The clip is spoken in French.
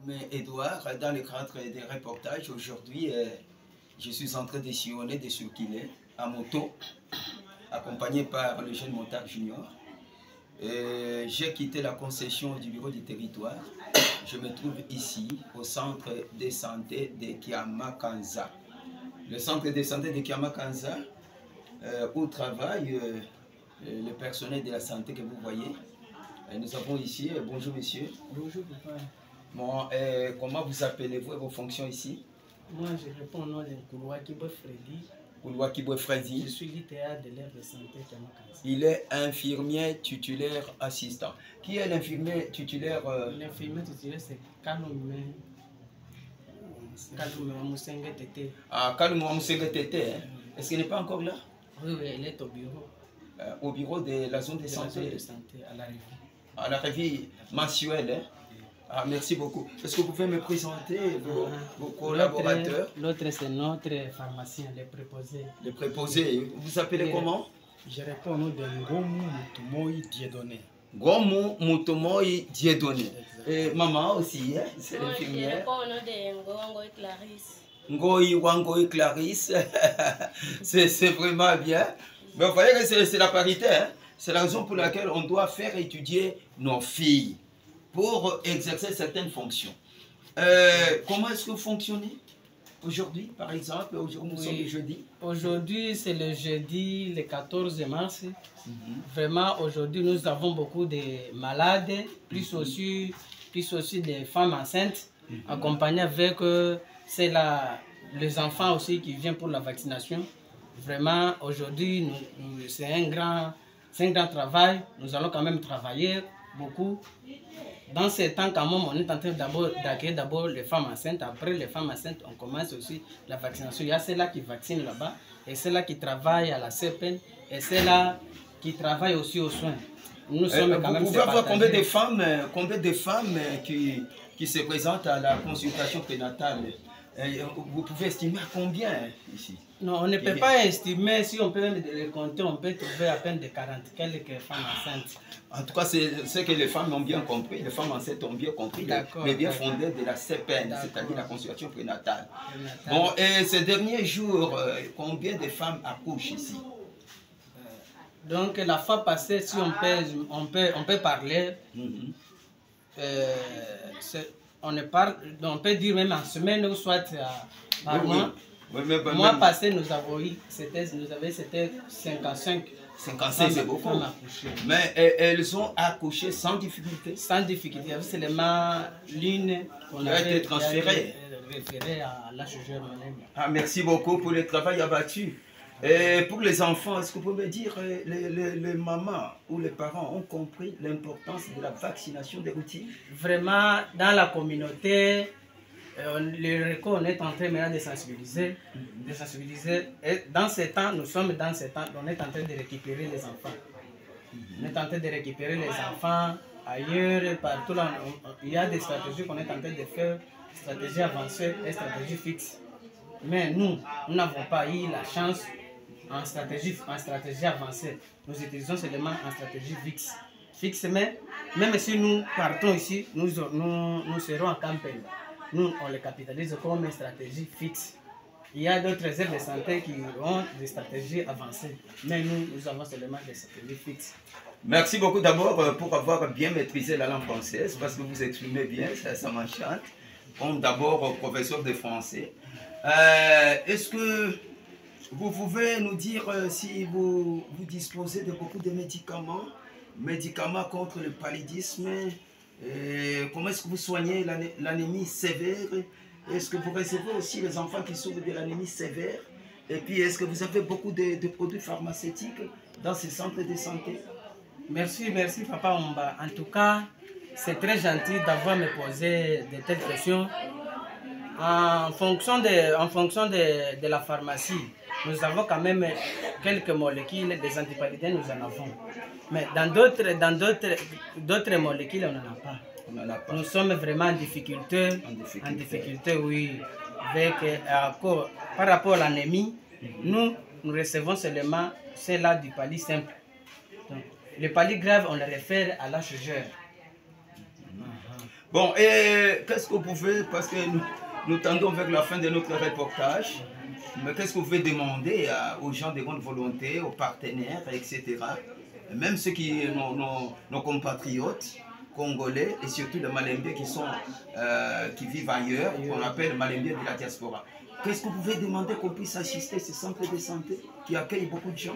Mais Edouard, dans le cadre des reportages, aujourd'hui, je suis en train de sillonner, de circuler à moto, accompagné par le jeune motard junior. J'ai quitté la concession du bureau du territoire. Je me trouve ici, au centre de santé de Kiamakanza. Le centre de santé de Kiamakanza, où travaille le personnel de la santé que vous voyez. Nous avons ici, bonjour monsieur. Bonjour papa. Bon, comment vous appelez-vous et vos fonctions ici? Moi je réponds au nom de Koulouakibwe Freddy. Koulouakibwe Freddy. Je suis l'ITA de l'aire de santé Kiamakanza. Il est infirmier titulaire assistant. Qui est l'infirmier titulaire? L'infirmier titulaire c'est Kalume Moussenge Tété. Ah, Kalume Moussenge Tété. Est-ce qu'il n'est pas encore là? Oui, oui, elle est au bureau. Au bureau de la zone de santé. La zone de santé, à la revue. À la revue mensuelle. Hein? Ah, merci beaucoup. Est-ce que vous pouvez me présenter vos collaborateurs? L'autre, c'est notre pharmacien, les préposés. Les préposés. Vous appelez comment? Je réponds au nom de Ngomu Mutumoi Dieudonné. Ngomu Mutumoi Dieudonné. Et maman aussi, hein? C'est l'infirmière. Je réponds au nom de Ngongo et Clarisse. Ngoï, Wango et Clarisse. C'est vraiment bien. Mais vous voyez que c'est la parité. Hein? C'est la raison pour laquelle on doit faire étudier nos filles pour exercer certaines fonctions. Comment est-ce que vous fonctionnez aujourd'hui, par exemple? Aujourd'hui, nous sommes le jeudi. Aujourd'hui, c'est le jeudi, le 14 mars. Vraiment, aujourd'hui, nous avons beaucoup de malades, plus aussi des femmes enceintes, accompagnées avec les enfants aussi qui viennent pour la vaccination. Vraiment, aujourd'hui, c'est un grand travail. Nous allons quand même travailler beaucoup. Dans ces temps, quand même, on est en train d'accueillir d'abord les femmes enceintes. Après les femmes enceintes, on commence aussi la vaccination. Il y a celles-là qui vaccinent là-bas, et celles-là qui travaillent à la CPN, et celles-là qui travaillent aussi aux soins. Nous sommes quand même. Vous pouvez avoir combien de femmes qui se présentent à la consultation prénatale? Vous pouvez estimer à combien ici? Non, on ne peut pas estimer. Si on peut même les compter, on peut trouver à peine de 40 quelques femmes enceintes. En tout cas, c'est ce que les femmes ont bien compris. Les femmes enceintes ont bien compris les bien fondés de la CPN, c'est-à-dire la consultation prénatale. Bon, et ces derniers jours, combien de femmes accouchent ici? Donc, la fois passée, si on peut parler, on peut dire même en semaine ou soit par mois. Le mois passé, nous avons eu, c'était 55. 55, c'est beaucoup. Mais elles ont accouché sans difficulté. Sans difficulté. C'est seulement l'une qu'on a été transférée à l'HG. Ah, merci beaucoup pour le travail abattu. Et pour les enfants, est-ce que vous pouvez me dire, les mamans ou les parents ont compris l'importance de la vaccination des routines? Vraiment, dans la communauté, on est en train maintenant de sensibiliser. Et dans ces temps, nous sommes dans ces temps, on est en train de récupérer les enfants. On est en train de récupérer les enfants ailleurs, partout là. Il y a des stratégies qu'on est en train de faire, stratégies avancées et stratégies fixes. Mais nous n'avons pas eu la chance en stratégie avancée. Nous utilisons seulement en stratégie fixe. Mais même si nous partons ici, nous serons en campagne. Nous, on les capitalise comme une stratégie fixe. Il y a d'autres aires de santé qui ont des stratégies avancées. Mais nous avons seulement des stratégies fixes. Merci beaucoup d'abord pour avoir bien maîtrisé la langue française, parce que vous exprimez bien, ça m'enchante. Comme d'abord professeur de français. Est-ce que vous pouvez nous dire si vous disposez de beaucoup de médicaments contre le paludisme? Comment est-ce que vous soignez l'anémie sévère? Est-ce que vous recevez aussi les enfants qui souffrent de l'anémie sévère? Et puis, est-ce que vous avez beaucoup de produits pharmaceutiques dans ces centres de santé? Merci Papa Omba. En tout cas, c'est très gentil d'avoir me posé de telles questions. En fonction de la pharmacie, nous avons quand même quelques molécules, des antipaludins, nous en avons. Mais dans d'autres molécules, on n'en a pas. Nous sommes vraiment en difficulté, oui. Par rapport à l'anémie, nous recevons seulement celle-là du pali simple. Donc, le pali grave, on le réfère à l'HG. Bon, et qu'est-ce que vous pouvez, parce que nous tendons vers la fin de notre reportage, mais qu'est-ce que vous pouvez demander aux gens de bonne volonté, aux partenaires, etc. Et même ceux qui, nos compatriotes congolais et surtout les Malembiens qui vivent ailleurs, qu'on appelle Malembiens de la diaspora. Qu'est-ce que vous pouvez demander qu'on puisse assister à ces centres de santé qui accueillent beaucoup de gens?